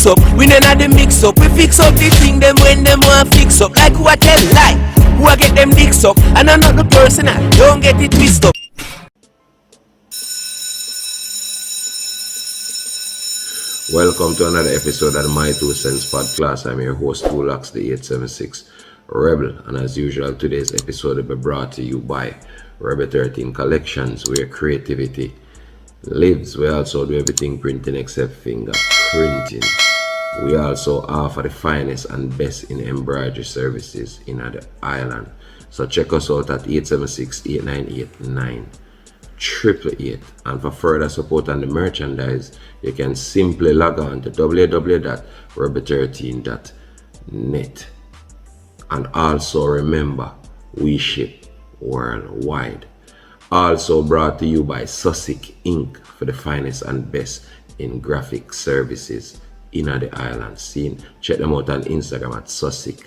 mix up. We none of the mix up. We fix up the thing them when them want fix up. Like who I tell lie, who I get them dicks up. And I'm not the person I don't get it twisted up. Welcome to another episode of the My Two Cents podcast. I'm your host, TU-LOX'S, the 876 Rebel. And as usual, today's episode will be brought to you by Rebel 13 Collections, where creativity lives. We also do everything printing except finger printing. We also offer the finest and best in embroidery services in the island. So check us out at 876-898-9888. And for further support on the merchandise, you can simply log on to www.rebel13.net. And also remember, we ship worldwide. Also brought to you by Sussex Inc. for the finest and best in graphic services in the island scene. Check them out on Instagram at Sussex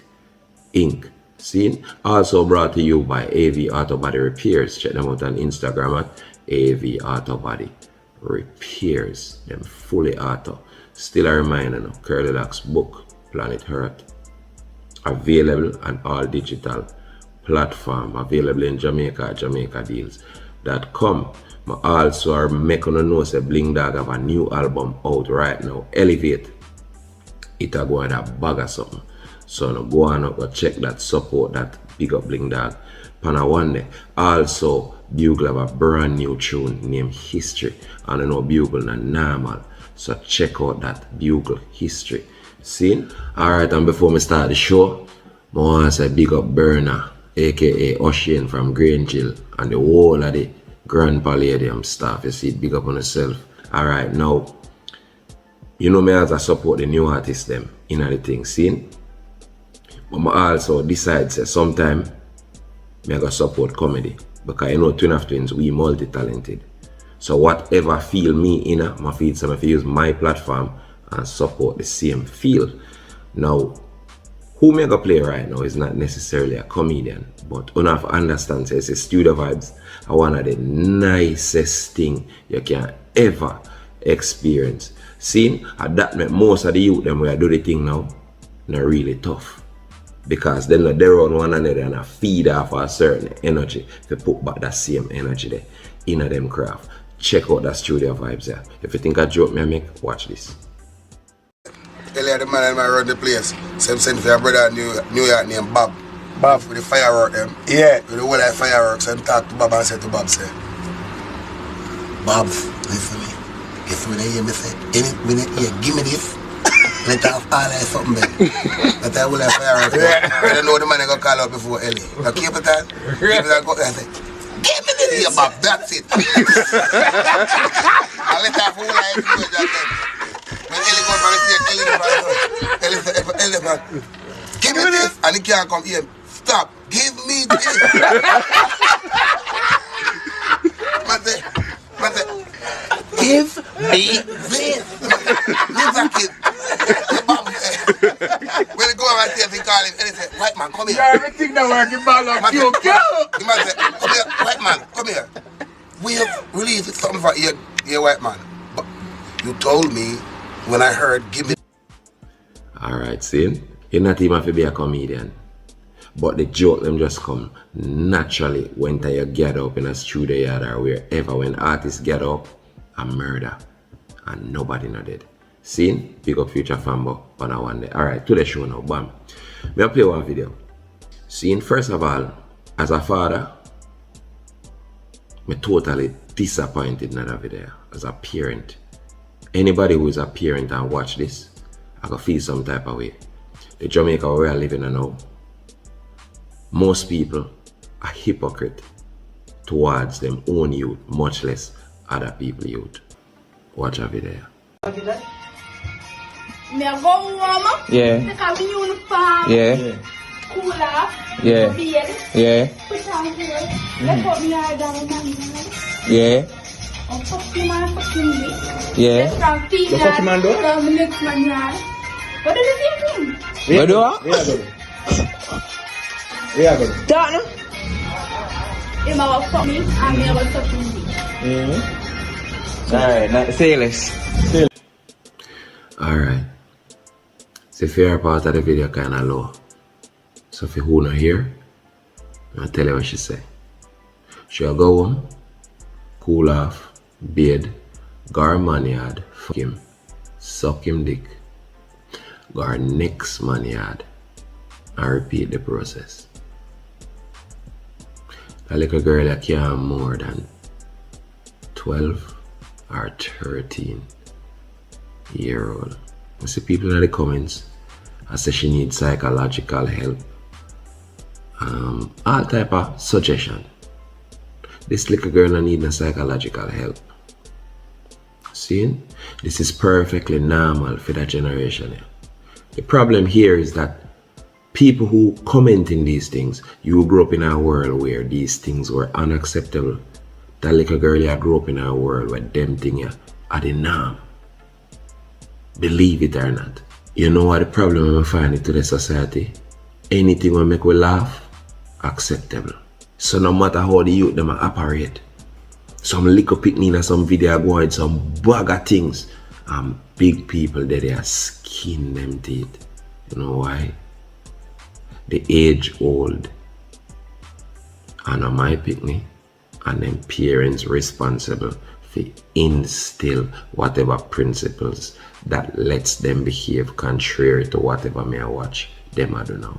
Inc. scene. Also brought to you by AV Auto Body Repairs. Check them out on Instagram at AV Auto Body Repairs. Them fully auto. Still a reminder now, Curly Locks book, Planet Earth, available on all digital platform, available in Jamaica, JamaicaDeals.com. I also are making a know say Bling Dog have a new album out right now, Elevate. It'll go in a bag or something. So now go on up, go check that, support that, big up Bling Dog. Pana one day. Also, Bugle have a brand new tune named History. And I know Bugle not normal. So check out that Bugle History. See? Alright, and before me start the show, I want to say big up Berna, aka Ocean from Grange and the whole of the Grand Palladium staff. You see, big up on yourself. Alright, now, you know me as I support the new artists them in the thing, see? But I also decide say sometime I go support comedy. Because you know Twin of Twins, we multi-talented. So whatever feel me in I feel some if I use my platform and support the same field. Now, who me go play right now is not necessarily a comedian, but you have to understand, say, studio vibes are one of the nicest thing you can ever experience. See, and that make most of the youth them where do the thing now, not really tough. Because then they're on one another and feed off a certain energy to put back that same energy there in them craft. Check out that studio vibes there. If you think I joke me, make watch this. Earlier the man and I run the place. Same send for your brother in New York named Bob. Bob with the firework them. Yeah. With the whole like fireworks and talk to Bob and say to Bob say, Bob, listen to me. If you hear me say, any minute here, give me this. Let off all that something back. But I will have fireworks. I don't know the man I got call out before Ellie. Now keep it on. Keep it on go and say, give me this here, Bob, that's it. I let off all that do it that time. When Ellie goes from the stage, Ellie said, give me this. And he can't come here. Stop. Give me this. Man say, give me this. Look at kid. When he go around here, he call him, Ellie said, white man, come here. Yeah, everything that working bad on you. The man said, come here, white man, come here. We have released something for you, white man. But you told me when I heard, give me. Alright, see? You're not even have to be a comedian. But the joke them just come naturally when you get up in a studio yard or wherever. When artists get up, a murder. And nobody not dead. See? Pick up Future Fambo on a one day. Alright, to the show now. Bam. I'll play one video. See? First of all, as a father, I'm totally disappointed in that video. As a parent. Anybody who is a parent and watch this, I can feel some type of way. The Jamaica where we are living in now, most people are hypocrite towards them own youth, much less other people youth. Watch a video. Yeah. Yeah. Yeah. Yeah. Yeah. Yeah. The fucking man do? What is the same thing? Where do I? Yeah, good. Don't know. Him our fucking and me our fucking. Alright, say less. Alright. the fair part of the video kinda low. So if you who not here, I'll tell you what she say. She'll go home, cool off, bathe, go her man yard, fuck him, suck him dick, go her next man yard, and repeat the process. A little girl that can't more than 12 or 13 year old. I see people in the comments, I say she needs psychological help. All type of suggestion. This little girl don't need no psychological help. See? This is perfectly normal for that generation. The problem here is that people who commenting these things, you grew up in a world where these things were unacceptable. That little girl you grew up in a world where them things are the norm. Believe it or not. You know what the problem I find in today's society? Anything will make we laugh, acceptable. So no matter how the youth them operate, some little picnic and some video going, some bag of things, and big people they are skin them teeth. You know why? The age old and my picnic and them parents responsible for instill whatever principles that lets them behave contrary to whatever me I watch them I don't know.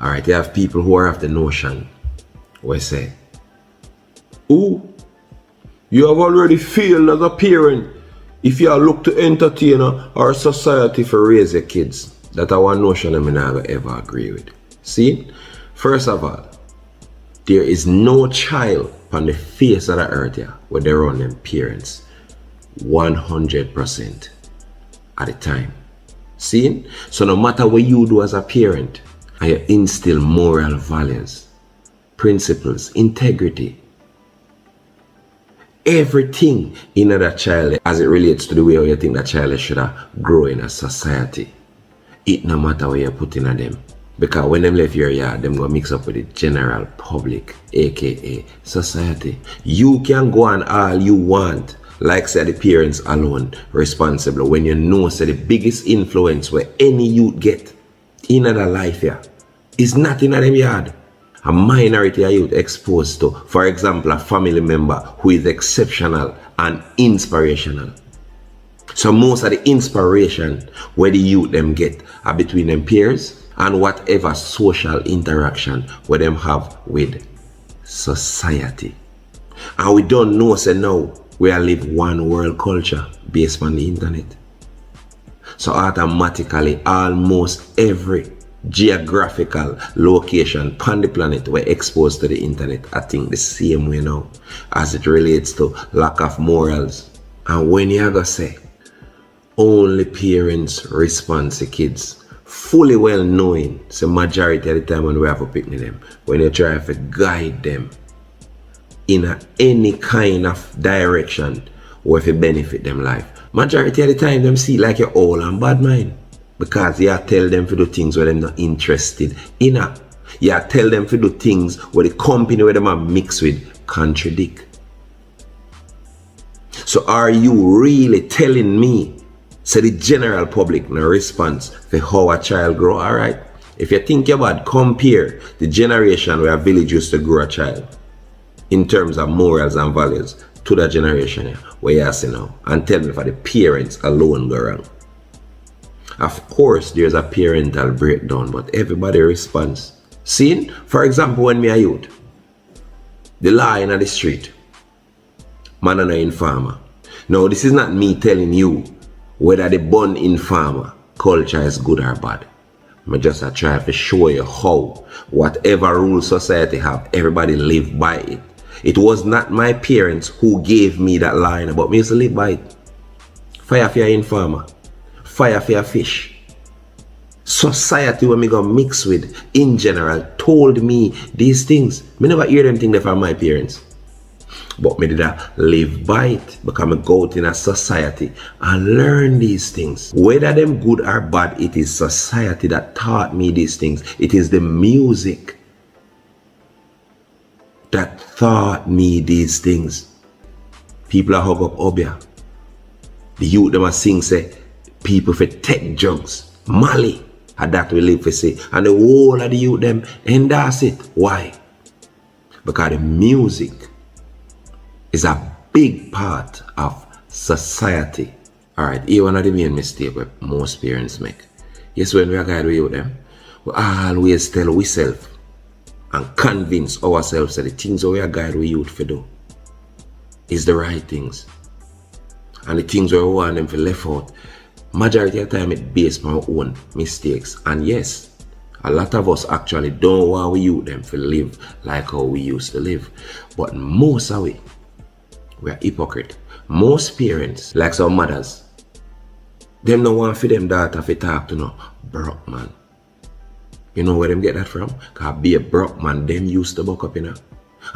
Alright, you have people who are of the notion where say, "Ooh, you have already failed as a parent if you look to entertain our society for raise your kids." That one notion I never ever agree with. See, first of all, there is no child on the face of the earth here where they run them parents 100% at the time. See, so no matter what you do as a parent, and you instill moral values, principles, integrity, everything in that child as it relates to the way you think that child should grow in a society. It no matter where you put in them. Because when them left your yard, them go mix up with the general public, aka society. You can go on all you want, like say the parents alone responsible, when you know say the biggest influence where any youth get in their life here is not in them yard. A minority of youth exposed to, for example, a family member who is exceptional and inspirational. So most of the inspiration where the youth them get are between them peers and whatever social interaction where them have with society. And we don't know say now we are live one world culture based on the internet. So automatically almost every geographical location on the planet were exposed to the internet, I think the same way now as it relates to lack of morals. And when you go say only parents respond to kids, fully well knowing the majority of the time when we have a picnic them, when you try to guide them in any kind of direction or if it benefit them life, majority of the time them see like you're all on bad mind. Because you tell them to do things where they're not interested in. You tell them to do things where the company where them are mixed with contradict. So are you really telling me, so the general public no response for how a child grow? Alright, if you think about compare the generation where a village used to grow a child in terms of morals and values to that generation here, where you see now, and tell me for the parents alone go wrong. Of course, there's a parental breakdown, but everybody responds. See, for example, when me a youth, the law in the street, man and an informer. Now, this is not me telling you whether the born informer culture is good or bad. I just try to show you how whatever rule society have, everybody live by it. It was not my parents who gave me that line, but me used to live by it. Fire for your informer. Fire for your fish. Society when me go mix with in general told me these things. Me never hear them things from my parents. But me did live by it because I go out in a society and learn these things. Whether them good or bad, it is society that taught me these things. It is the music that taught me these things. People are hug up Obia. The youth them a sing say people for take drugs Mali, and that we live for see. And the whole of the youth them endorse it. Why? Because the music is a big part of society. Alright, here one of the main mistakes that most parents make. Yes, when we are guided with them, we always tell ourselves and convince ourselves that the things that we are guided with youth for do is the right things. And the things we want them to left out, majority of the time it's based on our own mistakes. And yes, a lot of us actually don't want we youth them to live like how we used to live. But most of we are hypocrite. Most parents, like some mothers, them no want for them daughter to talk to no broke man. You know where them get that from? Because be a broke man, them used to buck up, you know.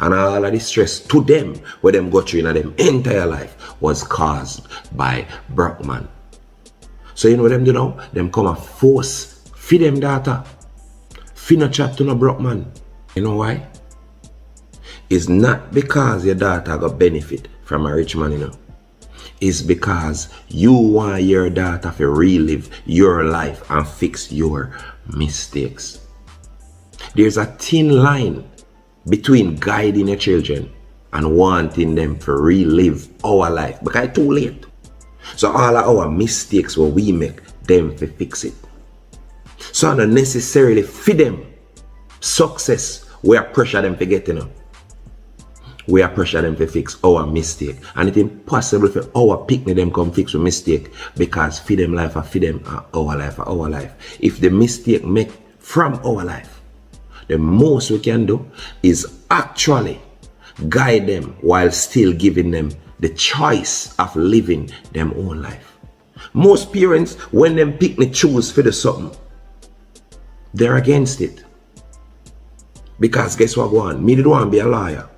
And all of the stress to them, where them go through in them entire life, was caused by broke man. So you know what them do now? Them come and force feed them daughter. Feed no chat to no broke man. You know why? It's not because your daughter got benefit from a rich man, you know. It's because you want your daughter to relive your life and fix your mistakes. There's a thin line between guiding your children and wanting them to relive our life, because it's too late. So all of our mistakes what we make, them to fix it. So not necessarily feed them success, we are pressure them to get, you know. We are pressure them to fix our mistake. And it's impossible for our picnic them come fix a mistake, because feed them life or feed them our life or our life. If the mistake make from our life, the most we can do is actually guide them while still giving them the choice of living their own life. Most parents, when them picnic choose for the something, they're against it. Because guess what, one? Me didn't want to be a lawyer.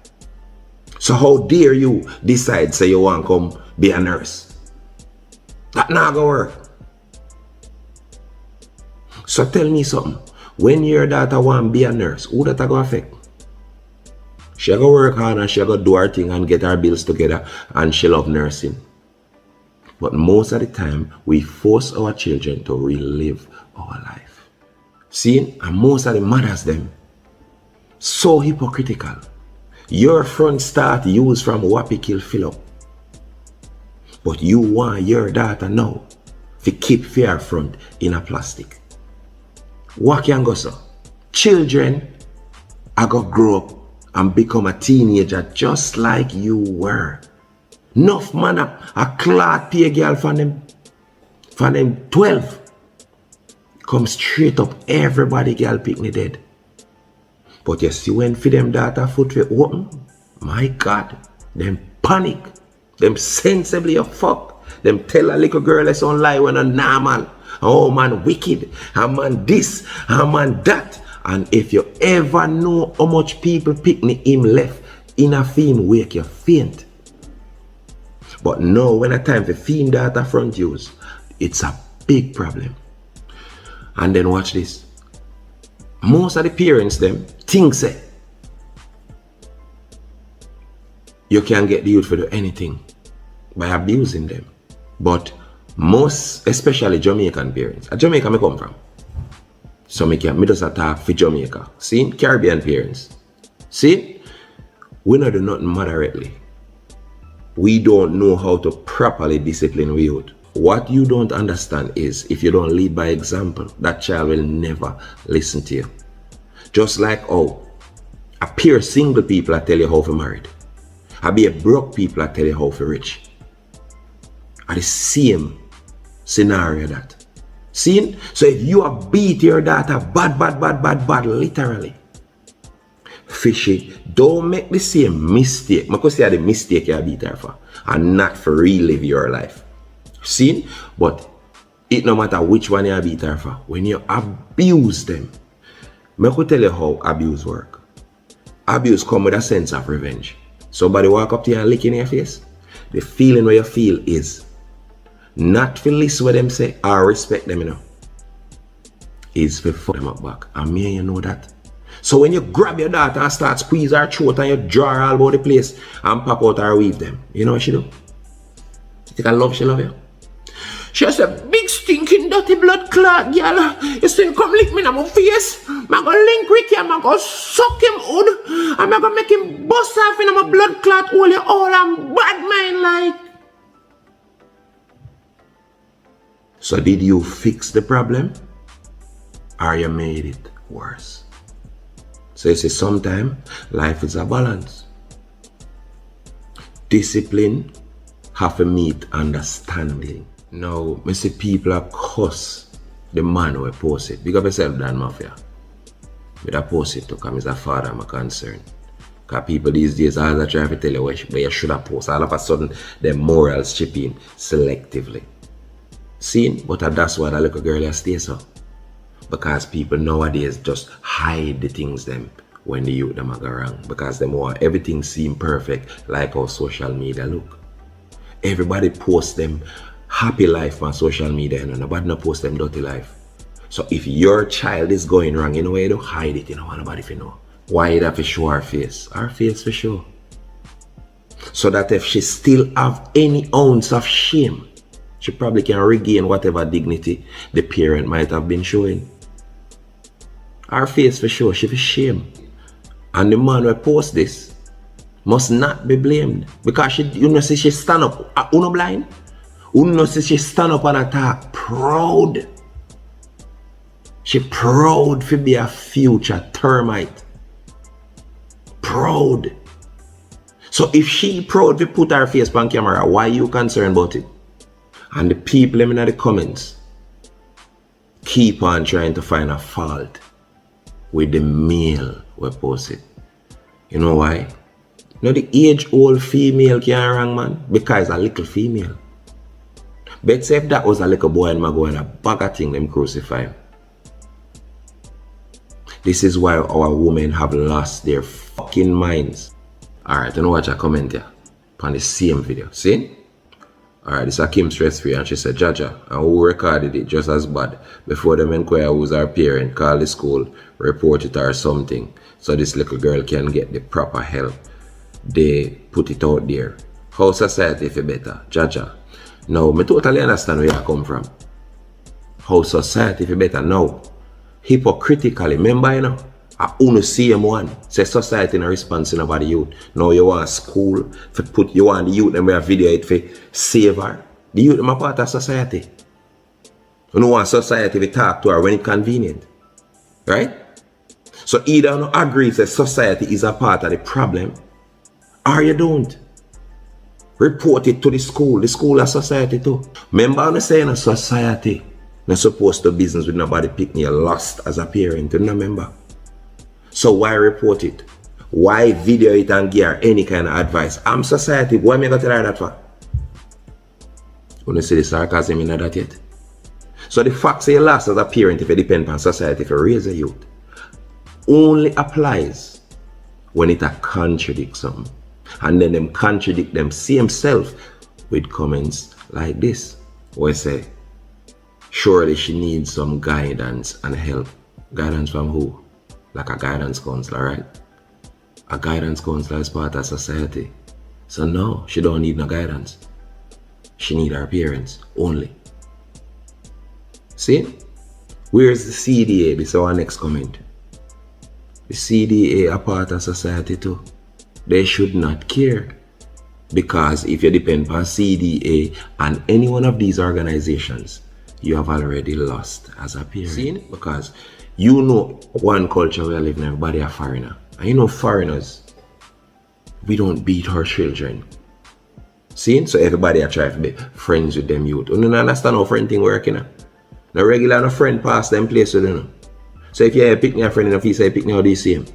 So how dare you decide say you want to come be a nurse? That not gonna work. So tell me something. When your daughter want to be a nurse, who that gonna affect? She gonna work hard and she gonna do her thing and get her bills together and she love nursing. But most of the time, we force our children to relive our life. See, and most of the mothers them, so hypocritical. Your front start used from Wappy Kill fill up. But you want your daughter now to keep fair front in a plastic. What can go so? Children are gonna grow up and become a teenager just like you were. Enough man a clot pay girl for them 12. Come straight up, everybody girl pick me dead. But you see when for them daughter foot we open, my God, them panic, them sensibly a fuck. Them tell a little girl that's on lie when a normal. Oh man wicked, a man this, a man that. And if you ever know how much people pick me him left in a film wake you faint. But no, when a time for film data front use, it's a big problem. And then watch this. Most of the parents them think say you can get the youth to do anything by abusing them. But most, especially Jamaican parents, at Jamaica I come from. So me just talk for Jamaica. See, Caribbean parents. See, we don't do nothing moderately. We don't know how to properly discipline we youth. What you don't understand is if you don't lead by example, that child will never listen to you. Just like how a pure single people I tell you how to married. I be a broke people I tell you how to rich. Are the same scenario that. See? So if you are beat your daughter bad, literally. Fishy, don't make the same mistake. Because say the mistake you beat her for. And not for relive your life. See? But it no matter which one you beat her for. When you abuse them. I could tell you how abuse work. Abuse come with a sense of revenge. Somebody walk up to you and lick in your face. The feeling where you feel is not to listen what them say or respect them, you know. Is to fuck them up back. And me and you know that. So when you grab your daughter and start squeeze her throat and you draw her all about the place and pop out her weave them, you know what she do? You think I love she love you? She has a big stinking link dirty blood clot, girl. You still come lick me in my face. I'm gonna link Ricky and I'm gonna suck him hood. I'm gonna make him bust off in my blood clot hole. You all I'm bad mind like. So did you fix the problem? Or you made it worse? So you see, sometimes life is a balance. Discipline have to meet understanding. Now, I see people are cuss the man who post it. Big up yourself, Dan Mafia. But I post it because I'm a father, I'm concerned. Because people these days, all I try to tell you where you should have post. All of a sudden, their morals chip in selectively. See? But that's why the little girl stays so. Because people nowadays just hide the things them when the youth them go wrong. Because them want everything seem perfect like how social media look. Everybody post them happy life on social media and nobody no post them dirty life. So if your child is going wrong, you know why you don't hide it, you don't want nobody to know. Why you have to show her face? Her face for sure. So that if she still have any ounce of shame, she probably can regain whatever dignity the parent might have been showing. Her face for sure, she for shame. And the man who post this must not be blamed. Because she, you know, see she stand up, uno blind. You know, see she stand up and attack proud. She proud to be a future termite. Proud. So if she proud to put her face on camera, why are you concerned about it? And the people in the comments keep on trying to find a fault with the male who post it. You know why? You know the age-old female can't wrong, man, because a little female. But say if that was a little boy and go and a bag of thing, them crucify him. This is why our women have lost their fucking minds. Alright, you know watch a comment here on the same video. See? Alright, this is Kim Stress Free and she said, Jaja, and who recorded it just as bad. Before them inquire who's our parent, call the school, report it or something. So this little girl can get the proper help. They put it out there. How society feel better? Jaja. Now, I totally understand where you come from. How society feel better now. Hypocritically, remember you know, I only see him one. Say society in a response in about the youth. Now you want school to put you want the youth and we have video it for save her. The youth them a part of society. You don't want society to talk to her when it's convenient. Right? So either you agree that society is a part of the problem, or you don't. Report it to the school and society too. Remember I'm saying society not supposed to business with nobody picking you lost as a parent, you remember? So why report it? Why video it and give her any kind of advice? I'm society, why am I going to tell her that for? You want to see the sarcasm in that yet? So the fact say you lost as a parent if you depend on society for raise a youth only applies when it contradicts something. And then them contradict them same self with comments like this. Where say, surely she needs some guidance and help. Guidance from who? Like a guidance counselor, right? A guidance counselor is part of society. So no, she don't need no guidance. She need her parents only. See? Where's the CDA? This is our next comment. The CDA are part of society too. They should not care. Because if you depend on CDA and any one of these organizations, you have already lost as a parent. See? Because you know one culture we live in, everybody are foreigner. And you know foreigners, we don't beat our children. See? So everybody are trying to be friends with them youth. You don't understand how friend thing working. No regular no friend pass them place with them. So if you pick me a friend in the face, you pick me how they see him.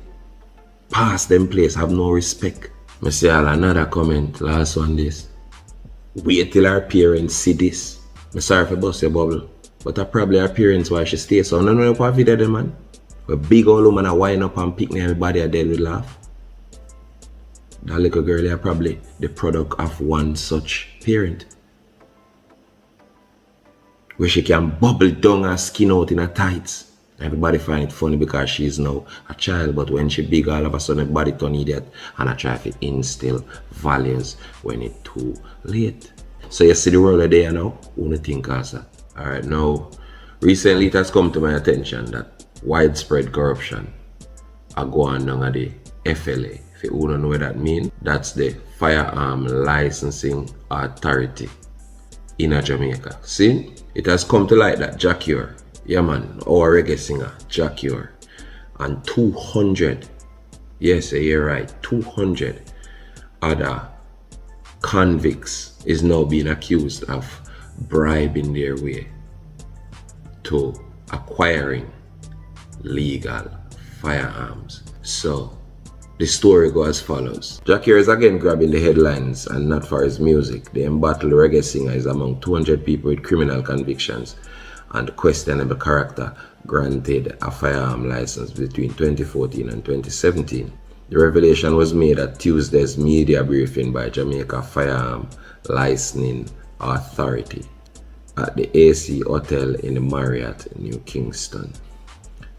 Pass them place, have no respect. I see another comment last on this. Wait till our parents see this. I'm sorry for bust your bubble. But I probably our parents why she stay so. No know what video them man. A big old woman a wind up and pick me everybody are dead with laugh. That little girl are probably the product of one such parent. Where she can bubble down and skin out in her tights. Everybody find it funny because she's now a child, but when she big, all of a sudden everybody turn idiot and I try to instill values when it's too late. So you see the world there now, who think as that? Alright, now Recently, it has come to my attention that widespread corruption are going on at the FLA. If you don't know what that means, that's the Firearm Licensing Authority in Jamaica. See, it has come to light that Jack Ure, yeah man, our reggae singer, Jack Ure, and 200, yes, you're right, 200 other convicts is now being accused of bribing their way to acquiring legal firearms. So the story goes as follows. Jack Ure is again grabbing the headlines, and not for his music. The embattled reggae singer is among 200 people with criminal convictions and questionable character granted a firearm license between 2014 and 2017. The revelation was made at Tuesday's media briefing by Jamaica Firearm Licensing Authority at the AC Hotel in the Marriott, New Kingston.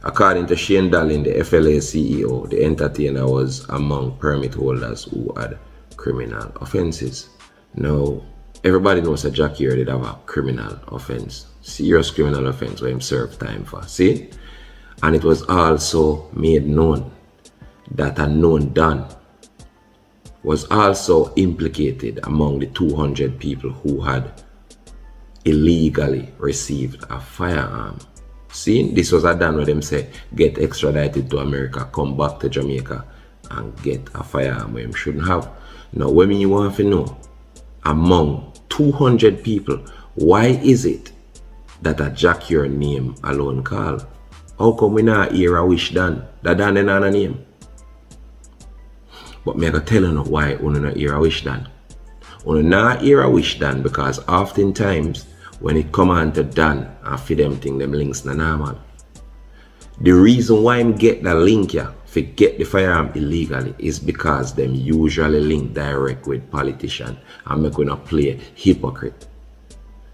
According to Shane Dallin, the FLA CEO, the entertainer was among permit holders who had criminal offenses. Now, everybody knows that Jack Ure did have a criminal offense, serious criminal offense where he served time for, see? And it was also made known that a known Don was also implicated among the 200 people who had illegally received a firearm. See, this was a Don where them say get extradited to America, come back to Jamaica and get a firearm where him shouldn't have. Now, when you want to know, among 200 people, why is it that a Jack Ure name alone call? How come we not hear a wish Don? That Don is not a name. But me I go tell you why we not hear a wish Don. We not hear a wish Don because oftentimes when it come on to Don and for them thing, them links not normal. The reason why him get the link here, to get the firearm illegally, is because them usually link direct with politicians and make we not play hypocrite.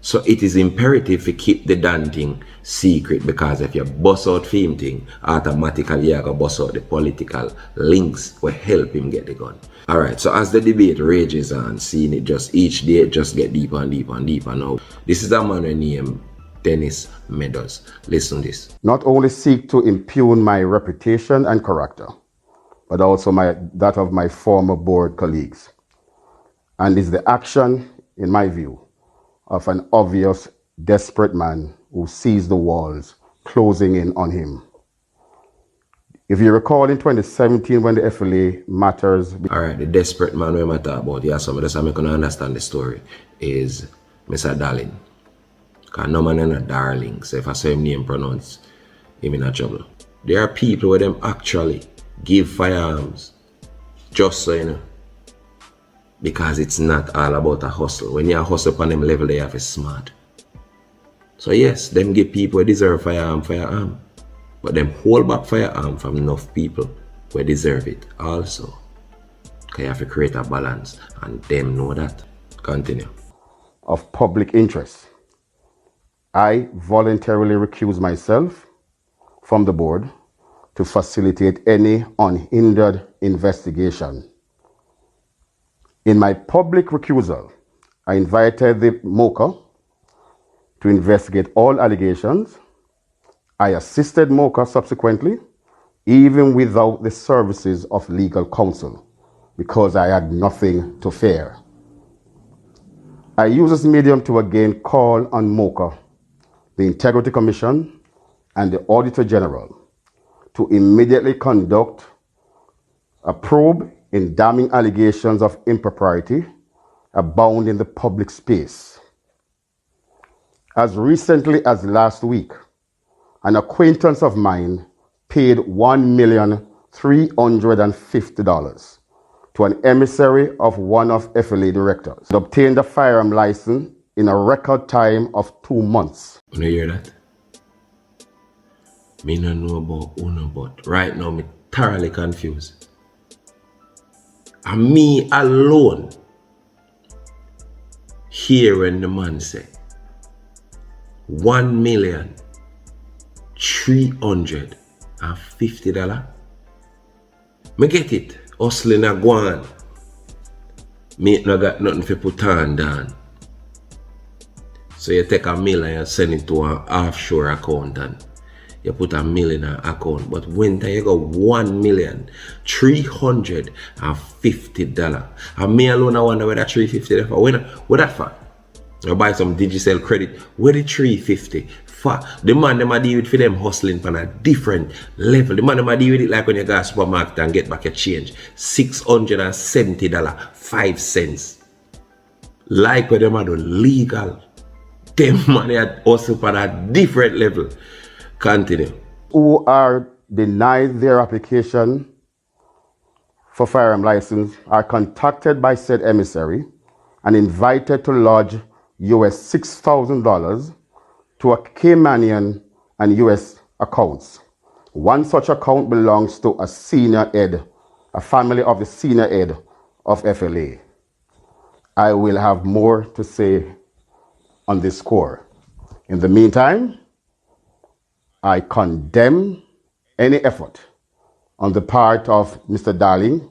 So it is imperative to keep the Don thing secret, because if you bust out film thing, automatically you go bust out the political links will help him get the gun. Alright, so as the debate rages on, seeing it just each day just get deeper and deeper and deeper now. This is a man named Dennis Meadows. Listen to this. Not only seek to impugn my reputation and character, but also that of my former board colleagues. And is the action, in my view, of an obvious, desperate man who sees the walls closing in on him. If you recall in 2017 when the FLA matters... Alright, the desperate man we matter about, yeah, so that's how I can understand the story, is Mr. Dallin. Because no man is a darling, so if I say him name pronounced, him in a trouble. There are people where them actually give firearms, just so you know. Because it's not all about a hustle. When you hustle upon them level, they have to smart. So yes, them give people who deserve firearm. But them hold back firearm from enough people who deserve it also. Because you have to create a balance, and them know that. Continue. Of public interest. I voluntarily recuse myself from the board to facilitate any unhindered investigation. In my public recusal, I invited the MOCA to investigate all allegations. I assisted MOCA subsequently, even without the services of legal counsel, because I had nothing to fear. I use this medium to again call on MOCA, the Integrity Commission, and the Auditor General to immediately conduct a probe in damning allegations of impropriety abound in the public space. As recently as last week, an acquaintance of mine paid $1,350,000 to an emissary of one of FLA directors and obtained a firearm license in a record time of 2 months. You hear that? Me no know about Uno, but right now me thoroughly confused. And me alone hearing the man say $1,350,000. Me get it. Hustling a guan. Me no got nothing to put on down. So you take $1 million and you send it to an offshore account and you put $1 million in an account. But when you got $1,350,000, and me alone I wonder where that $350 for. What that for? You buy some digital credit. Where the $350 for? The man them a deal with for them hustling on a different level. The man them a deal with it like when you go to supermarket and get back your change. $670, 5 cents. Like when them are done legal. Them money at hustle on a different level. Continue. Who are denied their application for firearm license are contacted by said emissary and invited to lodge US $6,000 to a Caymanian and US accounts. One such account belongs to a senior head, a family of the senior head of FLA. I will have more to say on this score. In the meantime, I condemn any effort on the part of Mr. Darling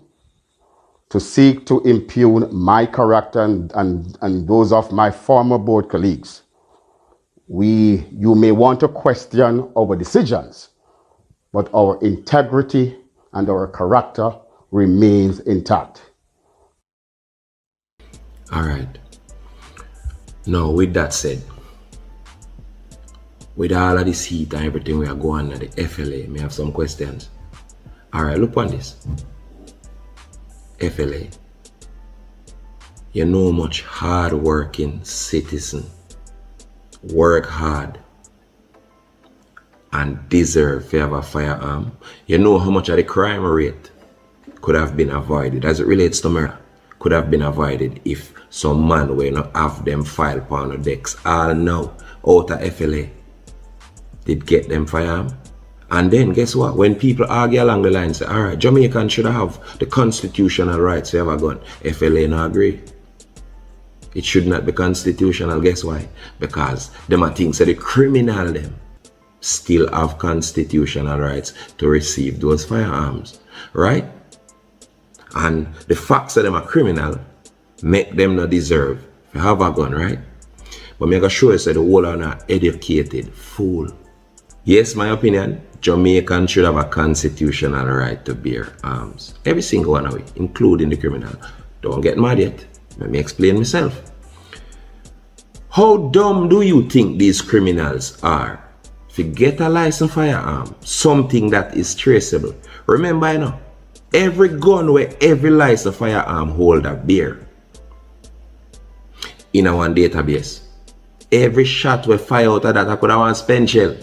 to seek to impugn my character and those of my former board colleagues. You may want to question our decisions, but our integrity and our character remains intact. All right. Now, with that said, with all of this heat and everything we are going at the FLA, may have some questions. All right, look on this. FLA, you know much hard-working citizen, work hard and deserve to have a firearm. You know how much of the crime rate could have been avoided as it relates to murder, could have been avoided if some man will not have them file upon the decks all now out of FLA did get them firearm. And then guess what? When people argue along the line, say, all right, Jamaicans should have the constitutional rights to have a gun. FLA no agree. It should not be constitutional. Guess why? Because them are things that the criminal them still have constitutional rights to receive those firearms. Right? And the facts that them are criminal make them not deserve to have a gun, right? But me gonna show you that the whole are not educated fool. Yes, my opinion, Jamaicans should have a constitutional right to bear arms. Every single one of it, including the criminal. Don't get mad yet. Let me explain myself. How dumb do you think these criminals are? If you get a licensed firearm, something that is traceable. Remember, you know, every gun where every licensed firearm holder bear in our database. Every shot we fire out of that, I could have one spent shell.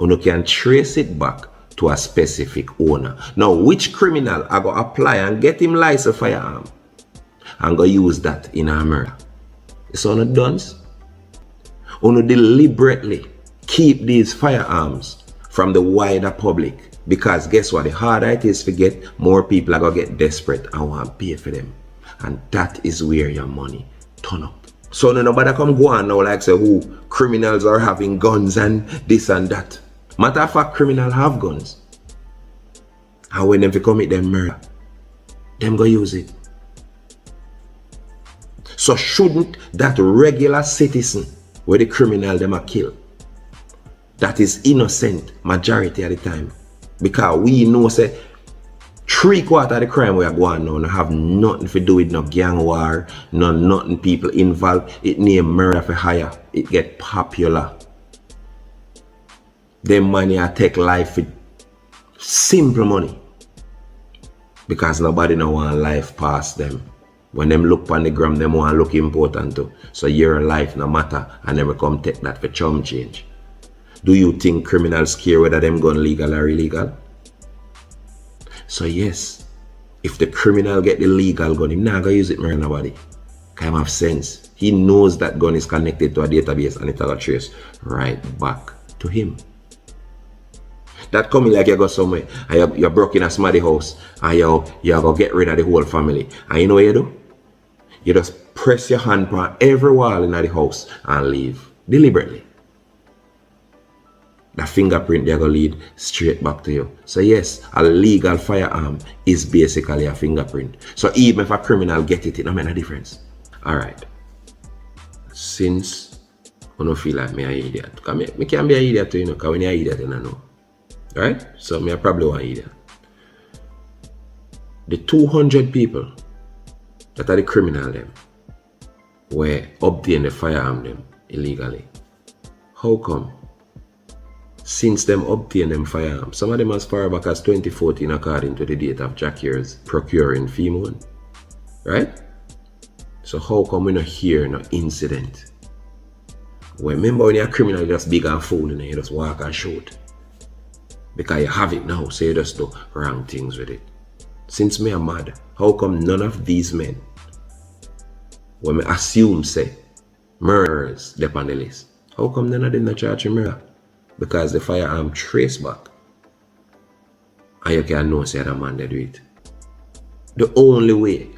You can trace it back to a specific owner. Now, which criminal I go apply and get him licensed firearm and go use that in a murder? It's on the duns. You deliberately keep these firearms from the wider public because guess what? The harder it is to get, more people are going to get desperate and want to pay for them. And that is where your money turn up. So nobody come go on now like say who criminals are having guns and this and that. Matter of fact, criminals have guns. And when them commit them murder, them go use it. So shouldn't that regular citizen where the criminal them are killed, that is innocent majority of the time, because we know say 3/4 of the crime we are going on have nothing to do with no gang war, nothing people involved. It name murder for hire. It get popular. Them money I take life with simple money. Because nobody no want life past them. When them look on the gram, them want look important too. So your life no matter and never come take that for chum change. Do you think criminals care whether them gun legal or illegal? So yes, if the criminal get the legal gun, him not gonna use it murder nobody. Kind of have sense. He knows that gun is connected to a database and it will trace right back to him. That coming like you go somewhere and you broke in a somebody's house and you go get rid of the whole family. And you know what you do? You just press your hand on every wall in the house and leave deliberately. The fingerprint they're going to lead straight back to you. So yes, a legal firearm is basically a fingerprint. So even if a criminal get it, it don't make a difference. Alright. Since I don't feel like me an idiot. Because me can be an idiot too, you know, because when you're an idiot, you don't know. Right? So me probably want idiot. The 200 people that are the criminal them were obtaining the firearm them illegally. How come? Since them obtain them firearms, some of them as far back as 2014 according to the date of Jack Year's procuring FIMON. Right? So how come we not hear no incident? Well, remember when you're a criminal, you just big and fool and you just walk and shoot. Because you have it now, so you just do wrong things with it. Since me am mad, how come none of these men, when me assume say, murderers dep on the list, how come none of them not charge murder? Because the firearm trace back. And you can know say that man they do it. The only way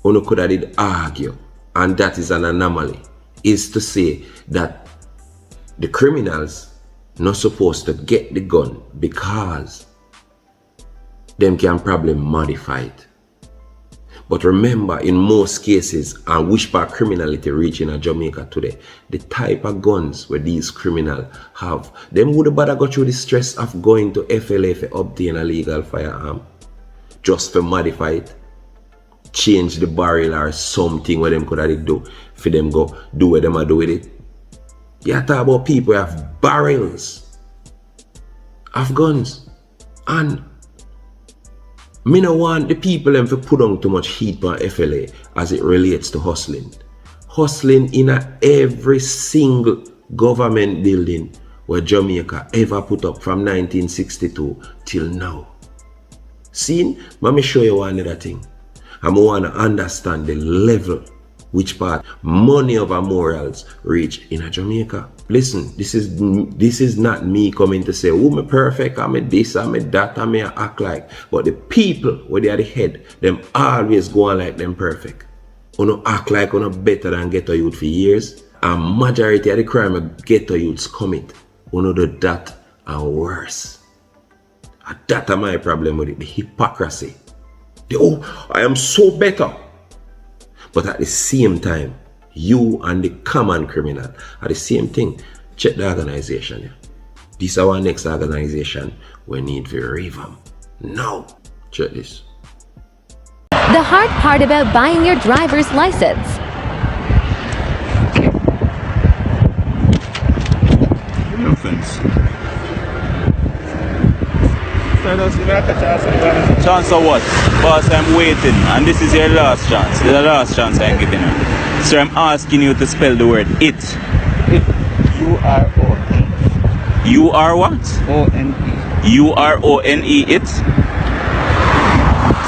you could have did argue, and that is an anomaly, is to say that the criminals not supposed to get the gun because them can probably modify it. But remember, in most cases, and which part criminality reaching in Jamaica today, the type of guns where these criminals have, them would bother go through the stress of going to FLA to obtain a legal firearm, just to modify it, change the barrel or something where them could have do for them go do what them are do with it. You talk about people who have barrels of guns, and me no want the people them to put on too much heat on FLA as it relates to hustling. Hustling in every single government building where Jamaica ever put up from 1962 till now. See, let me show you another thing. I want to understand the level which part money over morals reach in a Jamaica. Listen, this is not me coming to say, oh, me perfect, I'm a this, I'm a that, I'm a act like. But the people where they are the head, them always go on like them perfect. You know, act like you know better than ghetto youth for years. And majority of the crime of ghetto youths commit, you know, do that and worse. And that's my problem with it, the hypocrisy. I am so better. But at the same time, you and the common criminal are the same thing. Check the organization. Yeah. This is our next organization we need to revamp. Now, check this. The hard part about buying your driver's license. No offense. Chance of what? Boss, I'm waiting, and this is your last chance. This is the last chance I'm giving you. So I'm asking you to spell the word it. U-R-O-N. You are what? O-N-E. U-R-O-N-E, it?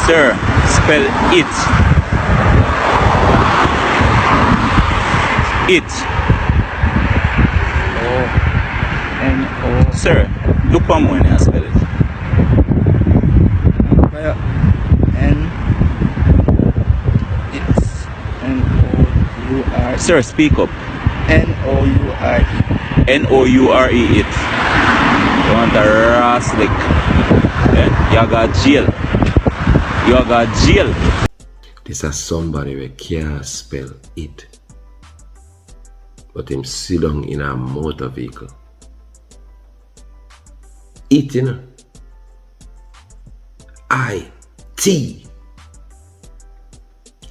Sir, spell it. It. O-N-O. Sir, look for more when I spell it. N-O-U-R. Sir, speak up. N-O-U-R-E. N-O-U-R-E, it. You want a raslick. You got jail. You got jail. This is somebody who can't spell it. But him sit down in a motor vehicle. It, you know. I-T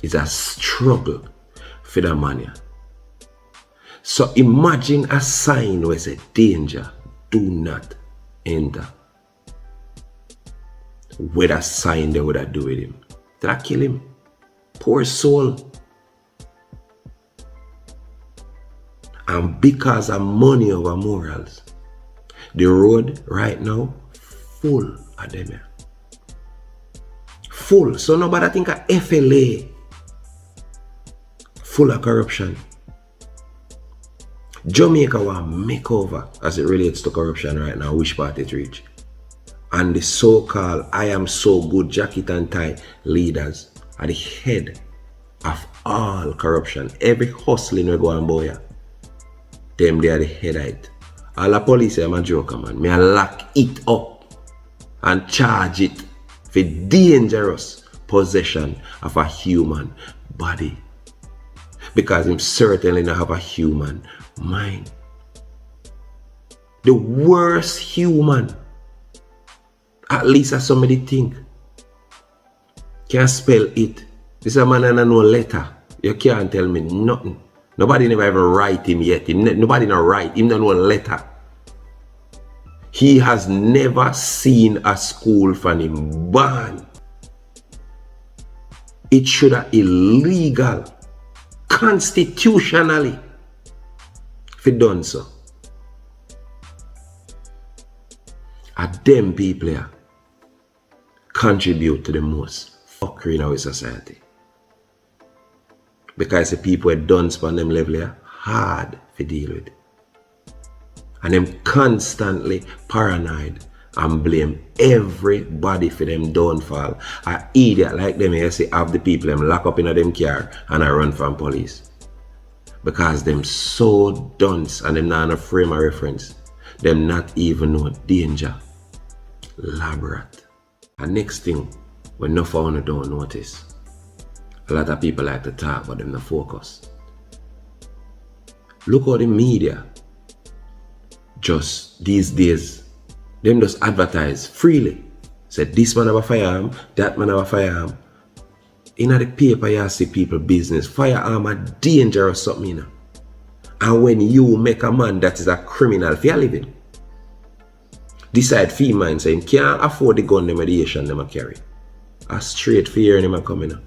is a struggle for the man. So imagine a sign where says danger, do not enter. What that sign they would have do with him? Did I kill him? Poor soul. And because of money over morals, the road right now full of them here. Full. So nobody think of FLA full of corruption. Jamaica want makeover as it relates to corruption right now, which part it reach. And the so-called I am so good jacket and tie leaders are the head of all corruption. Every hustling we go on boy, them they are the head of it. All the police I'm a joker, man. Me I lock it up and charge it for dangerous possession of a human body. Because him certainly not have a human mind. The worst human. At least as somebody think. Can't spell it. This a man and no letter. You can't tell me nothing. Nobody never ever write him yet. Nobody not write him no letter. He has never seen a school from him born. It should have illegal constitutionally if it done so. And them people here contribute to the most fuckery in our society. Because the people that done on them level here hard to deal with. And them constantly paranoid and blame everybody for them downfall. An idiot like them here say have the people them lock up in them car and I run from police. Because them so dunce and them not a frame of reference. Them not even know danger. Labrat. And next thing, when no founder don't notice, a lot of people like to talk but them not focus. Look how the media just these days, them just advertise freely. Say this man have a firearm, that man have a firearm. In the paper you see people business. Firearm are dangerous something, you know. And when you make a man that is a criminal for your living, decide for him and saying can't afford the gun them mediation them a carry. A straight fear them a coming up.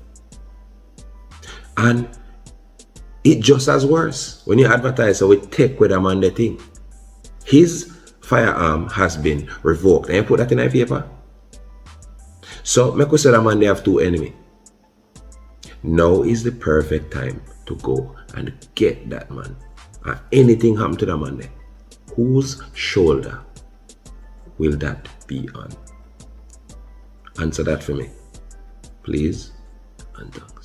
And it just as worse when you advertise so we take with a man the thing. His firearm has been revoked. And you put that in the paper. So make us say that man they have two enemies. Now is the perfect time to go and get that man. And anything happen to that man there, whose shoulder will that be on? Answer that for me, please, and thanks.